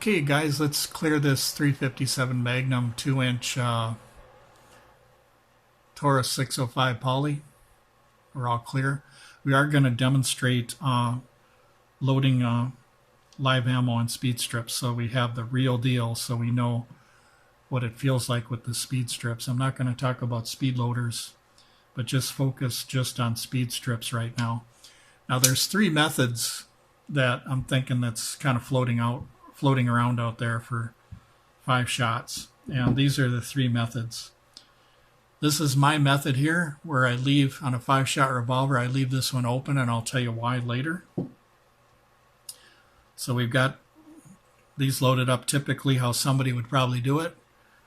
Okay, guys, let's clear this 357 Magnum 2-inch Taurus 605 poly. We're all clear. We are going to demonstrate loading live ammo on speed strips, so we have the real deal, so we know what it feels like with the speed strips. I'm not going to talk about speed loaders, but just focus just on speed strips right now. Now, there's three methods that I'm thinking that's kind of floating around out there for 5 shots, and these are the three methods. This is my method here, where I leave on a 5-shot revolver, I leave this one open, and I'll tell you why later. So we've got these loaded up typically how somebody would probably do it.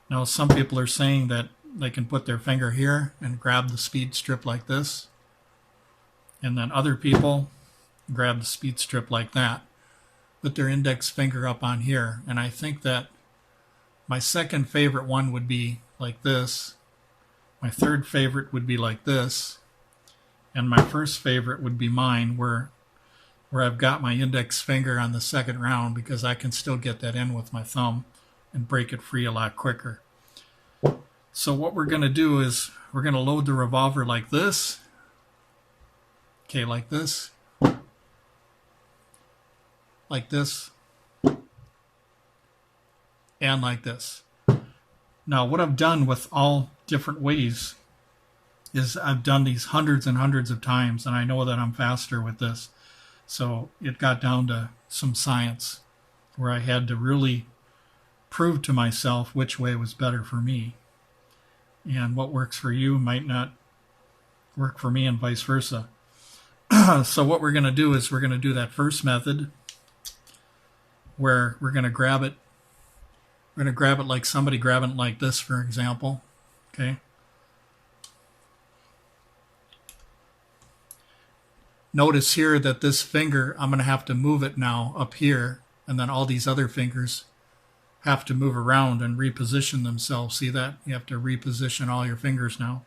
Now some people are saying that they can put their finger here and grab the speed strip like this, and then other people grab the speed strip like that, put their index finger up on here, and I think that my second favorite one would be like this, my third favorite would be like this, and my first favorite would be mine, where I've got my index finger on the second round, because I can still get that in with my thumb and break it free a lot quicker. So what we're going to do is we're going to load the revolver like this, okay, like this, and like this. Now what I've done with all different ways is I've done these hundreds and hundreds of times, and I know that I'm faster with this. So it got down to some science where I had to really prove to myself which way was better for me. And what works for you might not work for me, and vice versa. So what we're going to do is we're going to do that first method where we're going to grab it. We're going to grab it like somebody grabbing it like this, for example. Okay. Notice here that this finger, I'm going to have to move it now up here, and then all these other fingers have to move around and reposition themselves. See that? You have to reposition all your fingers now.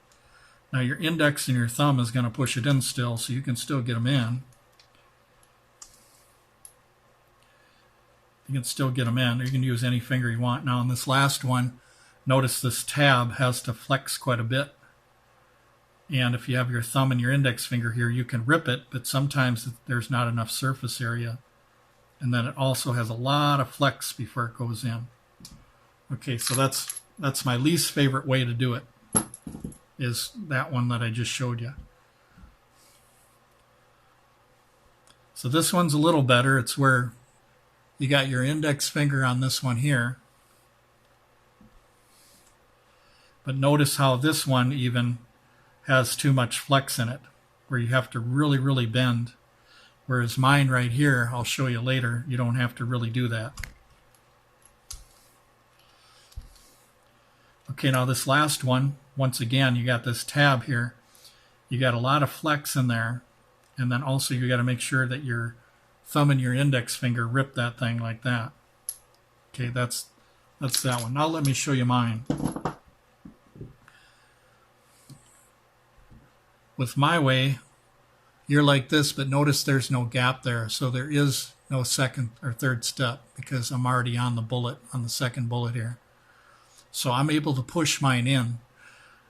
Now your index and your thumb is going to push it in still, so you can still get them in. You can still get them in. You can use any finger you want. Now in this last one, notice this tab has to flex quite a bit. And if you have your thumb and your index finger here, you can rip it, but sometimes there's not enough surface area. And then it also has a lot of flex before it goes in. Okay, so that's my least favorite way to do it, is that one that I just showed you. So this one's a little better. It's where you got your index finger on this one here. But notice how this one even has too much flex in it, where you have to really, really bend. Whereas mine right here, I'll show you later, you don't have to really do that. Okay, now this last one, once again, you got this tab here. You got a lot of flex in there, and then also you got to make sure that your thumb and your index finger rip that thing like that. Okay, that's that one. Now let me show you mine. With my way, you're like this, but notice there's no gap there, so there is no second or third step because I'm already on the bullet, on the second bullet here. So I'm able to push mine in.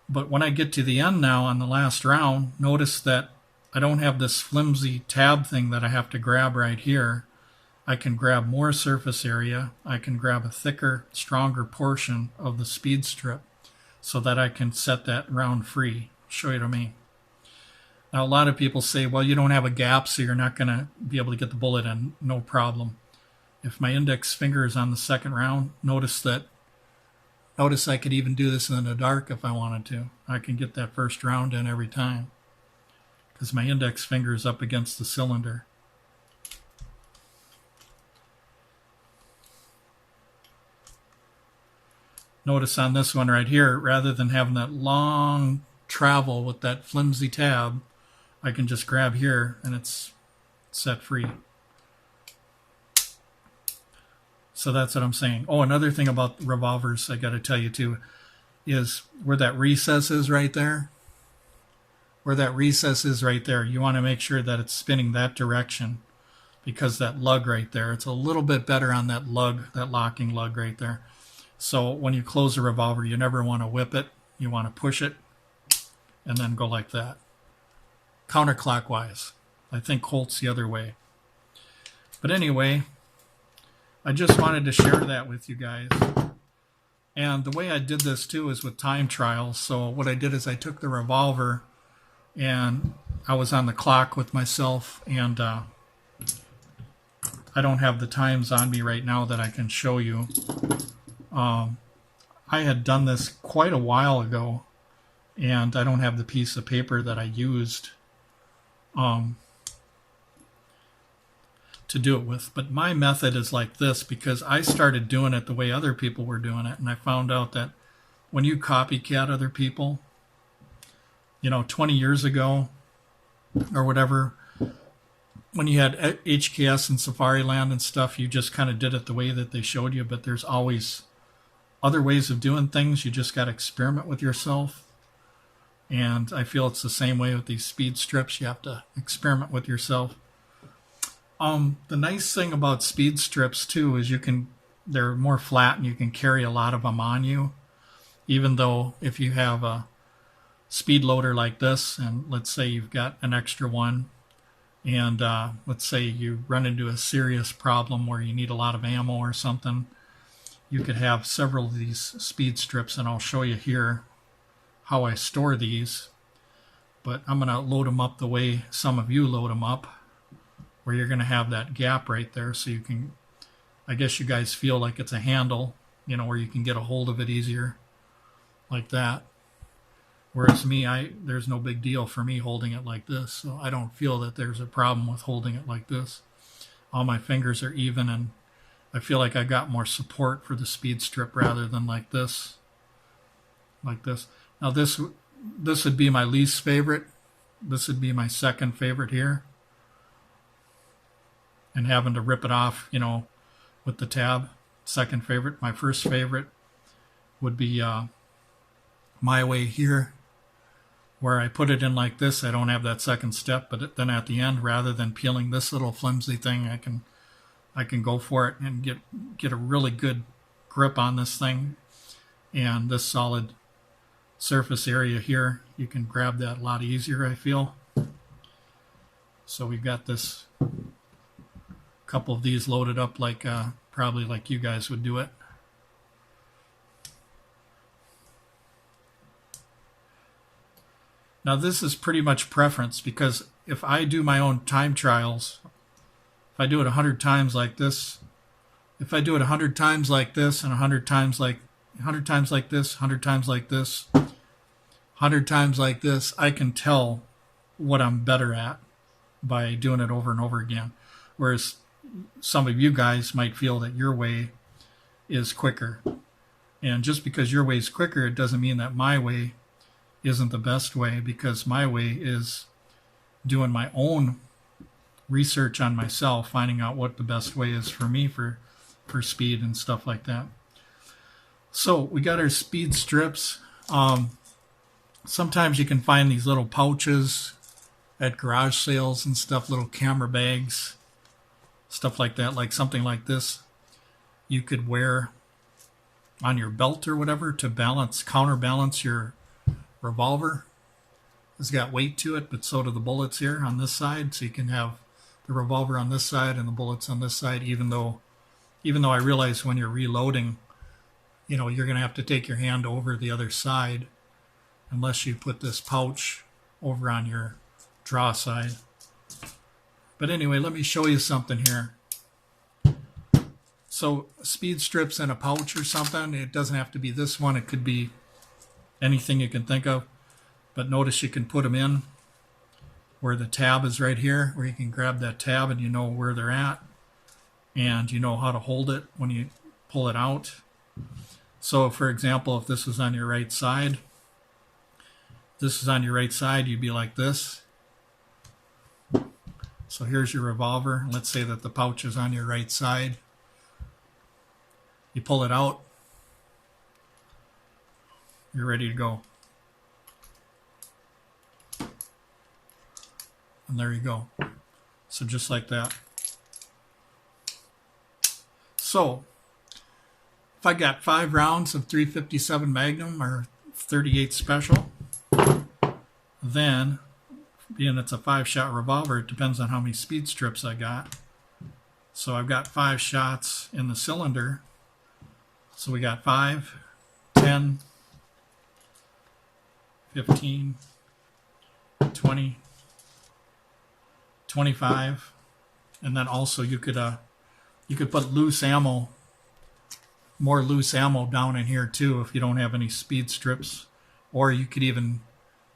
But when I get to the end now on the last round, notice that I don't have this flimsy tab thing that I have to grab right here. I can grab more surface area. I can grab a thicker, stronger portion of the speed strip so that I can set that round free. I'll show you what I mean. Now, a lot of people say, well, you don't have a gap, so you're not going to be able to get the bullet in. No problem. If my index finger is on the second round, notice I could even do this in the dark if I wanted to. I can get that first round in every time because my index finger is up against the cylinder. Notice on this one right here, rather than having that long travel with that flimsy tab, I can just grab here and it's set free. So that's what I'm saying. Oh, another thing about revolvers I got to tell you too is where that recess is right there. Where that recess is right there, you want to make sure that it's spinning that direction because that lug right there, it's a little bit better on that lug, that locking lug right there. So when you close the revolver, you never want to whip it. You want to push it and then go like that. Counterclockwise. I think Colt's the other way. But anyway, I just wanted to share that with you guys. And the way I did this too is with time trials. So what I did is I took the revolver and I was on the clock with myself, and I don't have the times on me right now that I can show you. I had done this quite a while ago, and I don't have the piece of paper that I used to do it with. But my method is like this because I started doing it the way other people were doing it, and I found out that when you copycat other people, 20 years ago or whatever, when you had HKS and Safariland and stuff, you just kind of did it the way that they showed you, but there's always other ways of doing things. You just got to experiment with yourself. And I feel it's the same way with these speed strips. You have to experiment with yourself. The nice thing about speed strips too is they're more flat and you can carry a lot of them on you. Even though if you have a speed loader like this, and let's say you've got an extra one, and let's say you run into a serious problem where you need a lot of ammo or something, you could have several of these speed strips, and I'll show you here how I store these. But I'm going to load them up the way some of you load them up, where you're going to have that gap right there, so you can, I guess you guys feel like it's a handle, where you can get a hold of it easier, like that. Whereas me, there's no big deal for me holding it like this, so I don't feel that there's a problem with holding it like this. All my fingers are even, and I feel like I got more support for the speed strip rather than like this. Like this. Now this would be my least favorite. This would be my second favorite here. And having to rip it off, with the tab. Second favorite. My first favorite would be my way here, where I put it in like this. I don't have that second step, but then at the end, rather than peeling this little flimsy thing, I can go for it and get a really good grip on this thing. And this solid surface area here, you can grab that a lot easier, I feel. So we've got this couple of these loaded up like probably like you guys would do it. Now this is pretty much preference, because if I do my own time trials, if I do it 100 times like this, if I do it 100 times like this, and 100 times like this, 100 times like this, 100 times like this, I can tell what I'm better at by doing it over and over again. Whereas some of you guys might feel that your way is quicker. And just because your way is quicker, it doesn't mean that my way isn't the best way, because my way is doing my own research on myself, finding out what the best way is for me for speed and stuff like that. So we got our speed strips. Sometimes you can find these little pouches at garage sales and stuff, little camera bags, stuff like that, like something like this you could wear on your belt or whatever to counterbalance your revolver. It's got weight to it, but so do the bullets here on this side. So you can have the revolver on this side and the bullets on this side, even though I realize when you're reloading, you're going to have to take your hand over the other side unless you put this pouch over on your draw side. But anyway, let me show you something here. So speed strips in a pouch or something, it doesn't have to be this one. It could be anything you can think of. But notice you can put them in where the tab is right here, where you can grab that tab and you know where they're at. And you know how to hold it when you pull it out. So for example, if this was on your right side, you'd be like this. So here's your revolver. Let's say that the pouch is on your right side. You pull it out. You're ready to go. And there you go. So just like that. So if I got 5 rounds of 357 Magnum or 38 Special, then being it's a 5-shot revolver, it depends on how many speed strips I got. So I've got 5 shots in the cylinder. So we got 5, 10, 15, 20, 25, and then also you could put loose ammo, more loose ammo down in here too if you don't have any speed strips, or you could even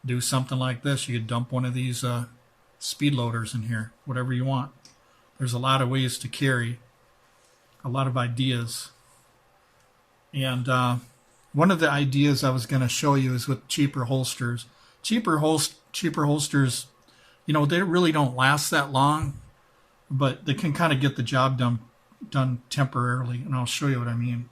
do something like this. You could dump one of these speed loaders in here, whatever you want. There's a lot of ways to carry, a lot of ideas. And one of the ideas I was going to show you is with cheaper holsters. Cheaper holsters, you know, they really don't last that long, but they can kind of get the job done temporarily, and I'll show you what I mean.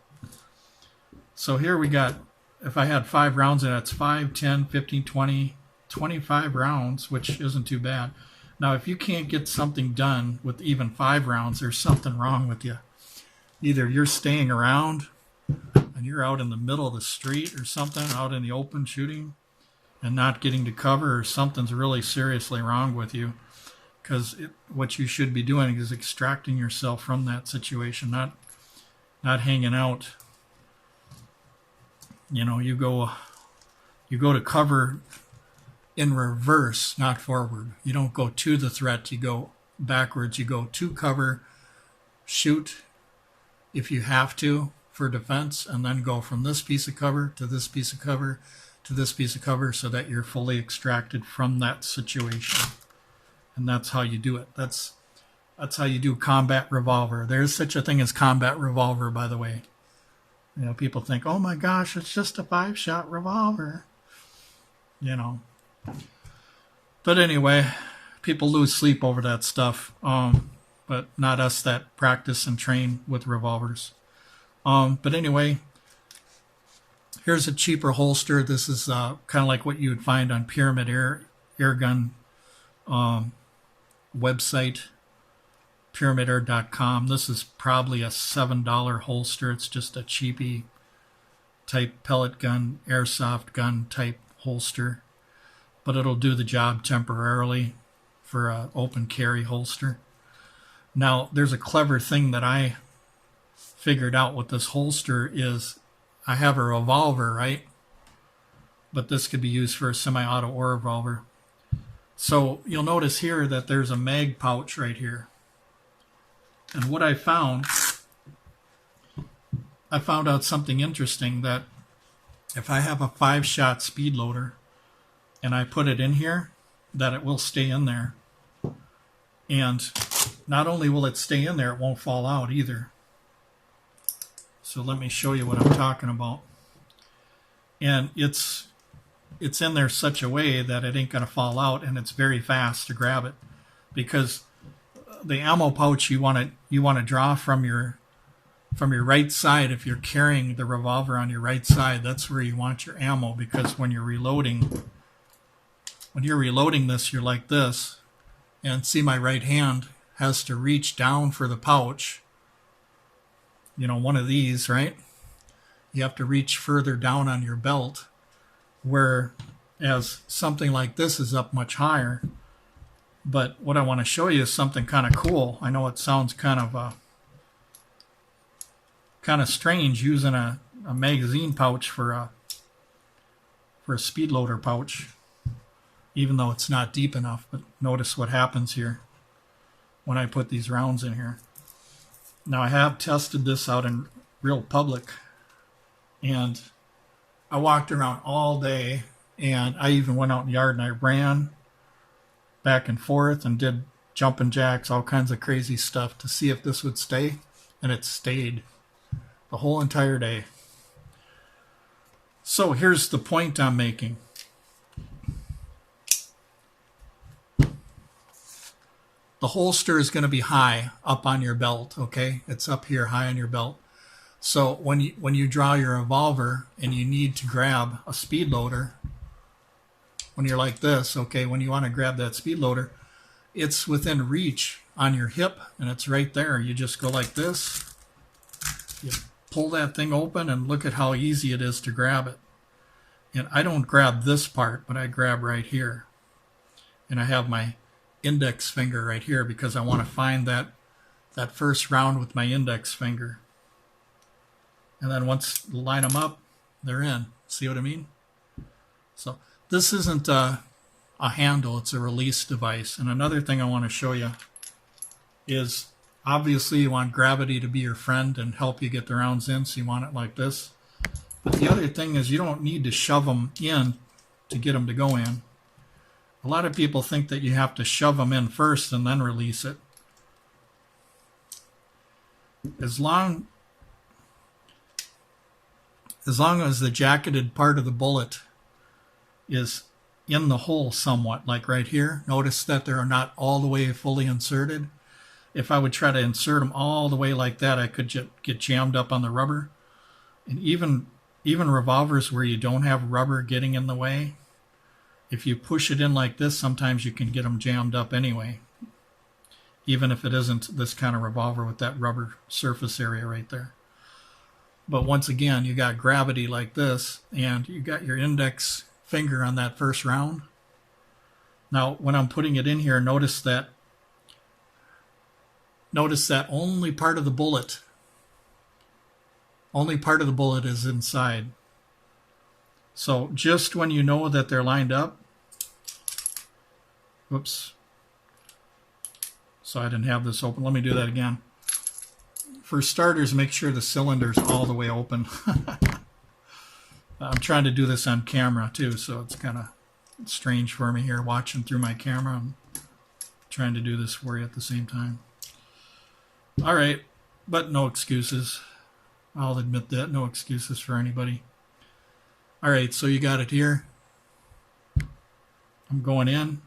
So here we got, if I had 5 rounds in it, it's 5, 10, 15, 20, 25 rounds, which isn't too bad. Now, if you can't get something done with even 5 rounds, there's something wrong with you. Either you're staying around and you're out in the middle of the street or something, out in the open shooting and not getting to cover, or something's really seriously wrong with you. Because what you should be doing is extracting yourself from that situation, not hanging out. You know, you go to cover in reverse, not forward. You don't go to the threat, you go backwards. You go to cover, shoot if you have to for defense, and then go from this piece of cover to this piece of cover to this piece of cover so that you're fully extracted from that situation. And that's how you do it. That's how you do combat revolver. There's such a thing as combat revolver, by the way. You know, people think, oh my gosh, it's just a 5-shot revolver. You know. But anyway, people lose sleep over that stuff. But not us that practice and train with revolvers. But anyway, here's a cheaper holster. This is kind of like what you would find on Pyramid Airgun website, pyramidair.com. This is probably a $7 holster. It's just a cheapy type pellet gun, airsoft gun type holster, but it'll do the job temporarily for an open carry holster. Now, there's a clever thing that I figured out with this holster is I have a revolver, right? But this could be used for a semi-auto or revolver. So you'll notice here that there's a mag pouch right here. And what I found out something interesting, that if I have a 5-shot speed loader and I put it in here, that it will stay in there. And not only will it stay in there, it won't fall out either. So let me show you what I'm talking about. And it's in there such a way that it ain't going to fall out, and it's very fast to grab it, because the ammo pouch you want to draw from your right side. If you're carrying the revolver on your right side, that's where you want your ammo, because when you're reloading this, you're like this, and see, my right hand has to reach down for the pouch. You know, one of these, right? You have to reach further down on your belt, whereas something like this is up much higher. But what I want to show you is something kind of cool. I know it sounds kind of strange using a magazine pouch for a speed loader pouch, even though it's not deep enough. But notice what happens here when I put these rounds in here. Now, I have tested this out in real public, and I walked around all day, and I even went out in the yard and I ran back and forth and did jumping jacks, all kinds of crazy stuff to see if this would stay, and it stayed the whole entire day. So here's the point I'm making. The holster is going to be high up on your belt, okay? It's up here high on your belt. So when you draw your revolver and you need to grab a speed loader, when you're like this, okay, when you want to grab that speed loader, it's within reach on your hip, and it's right there. You just go like this, You pull that thing open and look at how easy it is to grab it. And I don't grab this part, but I grab right here. And I have my index finger right here because I want to find that first round with my index finger. And then once you line them up, they're in. See what I mean? So this isn't a handle, it's a release device. And another thing I want to show you is obviously you want gravity to be your friend and help you get the rounds in, so you want it like this. But the other thing is you don't need to shove them in to get them to go in. A lot of people think that you have to shove them in first and then release it. As long as the jacketed part of the bullet is in the hole somewhat, like right here, notice that they're not all the way fully inserted. If I would try to insert them all the way like that, I could get jammed up on the rubber. And even revolvers where you don't have rubber getting in the way, if you push it in like this, sometimes you can get them jammed up anyway, even if it isn't this kind of revolver with that rubber surface area right there. But once again, you got gravity like this, and you got your index finger on that first round. Now, when I'm putting it in here, notice that only part of the bullet is inside. So just when you know that they're lined up, whoops, so I didn't have this open. Let me do that again. For starters, make sure the cylinder's all the way open. I'm trying to do this on camera too, so it's kind of strange for me here watching through my camera. I'm trying to do this for you at the same time. All right, but no excuses. I'll admit that, no excuses for anybody. All right, so you got it here. I'm going in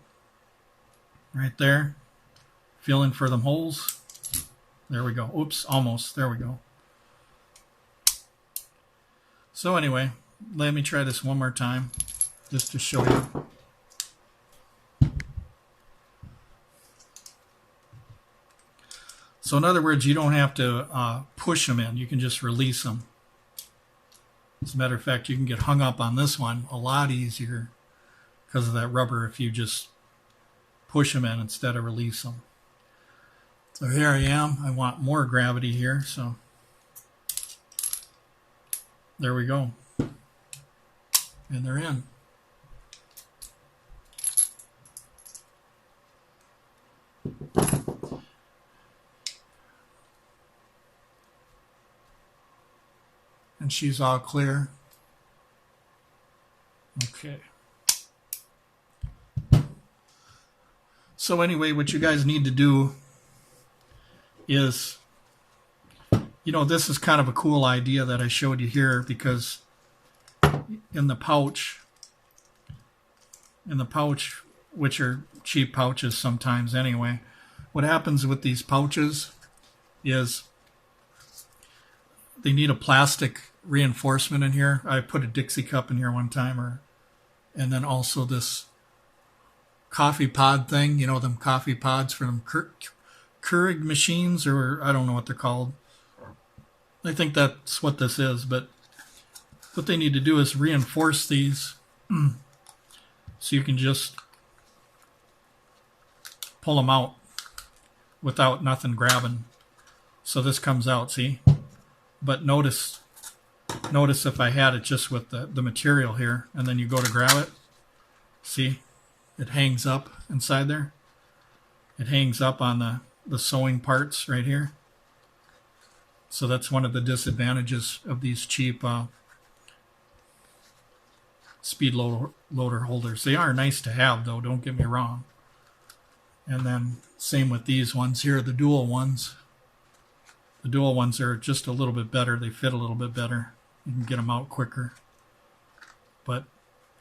right there, feeling for them holes. There we go. Oops, almost. There we go. So anyway, let me try this one more time just to show you. So in other words, you don't have to push them in. You can just release them. As a matter of fact, you can get hung up on this one a lot easier because of that rubber if you just push them in instead of release them. So here I am. I want more gravity here, so there we go. And they're in. And she's all clear. Okay. So anyway, what you guys need to do is, this is kind of a cool idea that I showed you here, because in the pouch, which are cheap pouches sometimes anyway, what happens with these pouches is they need a plastic reinforcement in here. I put a Dixie cup in here one time, and then also this coffee pod thing, them coffee pods for them Keurig machines, or I don't know what they're called. I think that's what this is, but what they need to do is reinforce these so you can just pull them out without nothing grabbing. So this comes out, see? But notice if I had it just with the material here, and then you go to grab it, see? It hangs up inside there. It hangs up on the sewing parts right here. So that's one of the disadvantages of these cheap speed loader holders. They are nice to have, though, don't get me wrong. And then same with these ones here, the dual ones. The dual ones are just a little bit better. They fit a little bit better. You can get them out quicker. But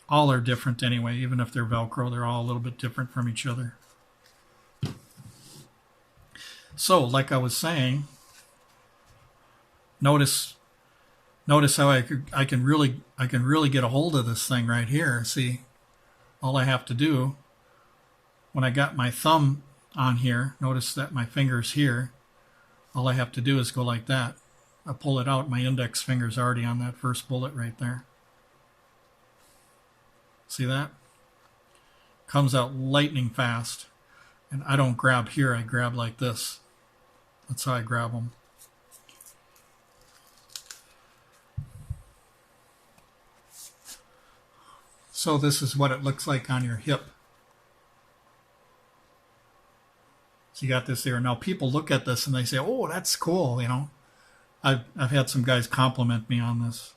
all are different anyway. Even if they're Velcro, they're all a little bit different from each other. So, like I was saying, notice how I can really get a hold of this thing right here. See, all I have to do when I got my thumb on here, notice that my finger's here. All I have to do is go like that, I pull it out, my index finger's already on that first bullet right there. See that? Comes out lightning fast. And I don't grab here, I grab like this. That's how I grab them. So this is what it looks like on your hip. So you got this there. Now people look at this and they say, oh, that's cool, you know. I've had some guys compliment me on this.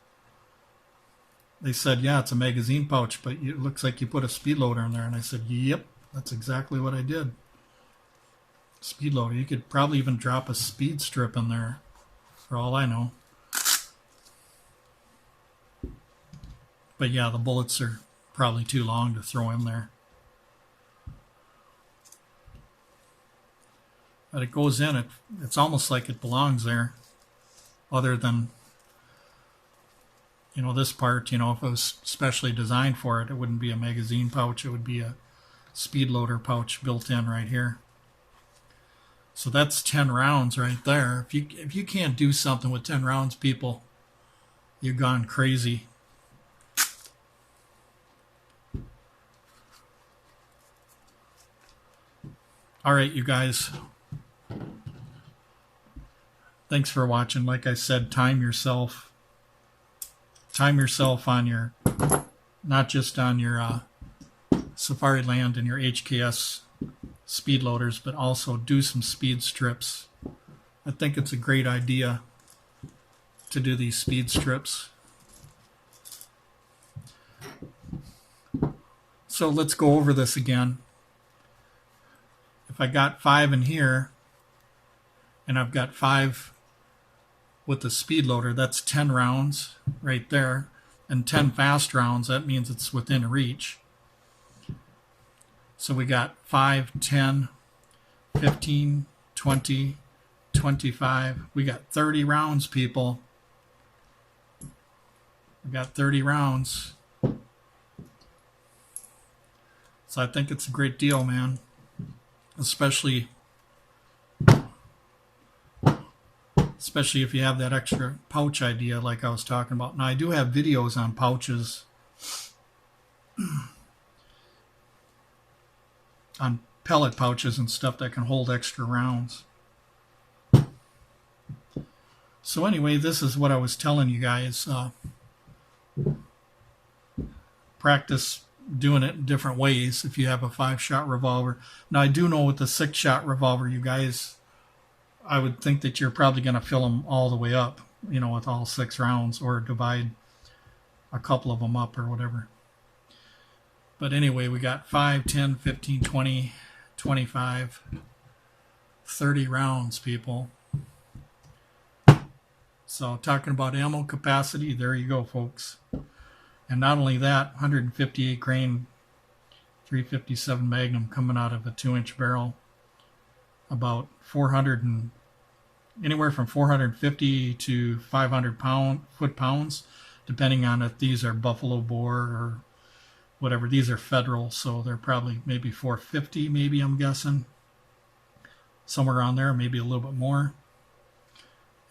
They said, yeah, it's a magazine pouch, but it looks like you put a speed loader in there. And I said, yep, that's exactly what I did. Speed loader. You could probably even drop a speed strip in there, for all I know. But yeah, the bullets are probably too long to throw in there. But it goes in, it's almost like it belongs there. Other than, you know, this part, you know, if it was specially designed for it, it wouldn't be a magazine pouch. It would be a speed loader pouch built in right here. So that's 10 rounds right there. If you can't do something with 10 rounds, people, you've gone crazy. All right, you guys. Thanks for watching. Like I said, time yourself. Time yourself on your, not just on your Safari Land and your HKS speed loaders, but also do some speed strips. I think it's a great idea to do these speed strips. So let's go over this again. If I got 5 in here, and I've got 5 with the speed loader, that's 10 rounds right there, and 10 fast rounds, that means it's within reach. So we got 5, 10, 15, 20, 25. We got 30 rounds, people. We got 30 rounds. So I think it's a great deal, man. Especially if you have that extra pouch idea like I was talking about. Now I do have videos on pouches, on pellet pouches and stuff that can hold extra rounds. So anyway, this is what I was telling you guys. Practice doing it in different ways if you have a 5-shot revolver. Now I do know with the 6-shot revolver, you guys, I would think that you're probably going to fill them all the way up, you know, with all 6 rounds, or divide a couple of them up or whatever. But anyway, we got 5, 10, 15, 20, 25, 30 rounds, people. So talking about ammo capacity, there you go, folks. And not only that, 158 grain 357 Magnum coming out of a 2-inch barrel, about 400 and anywhere from 450 to 500 foot-pounds, depending on if these are buffalo bore or whatever. These are federal, so they're probably maybe 450, maybe, I'm guessing. Somewhere around there, maybe a little bit more.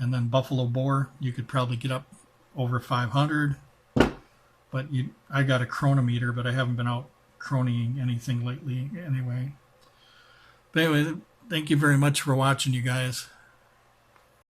And then buffalo bore, you could probably get up over 500. But I got a chronometer, but I haven't been out chroning anything lately anyway. But anyway, thank you very much for watching, you guys.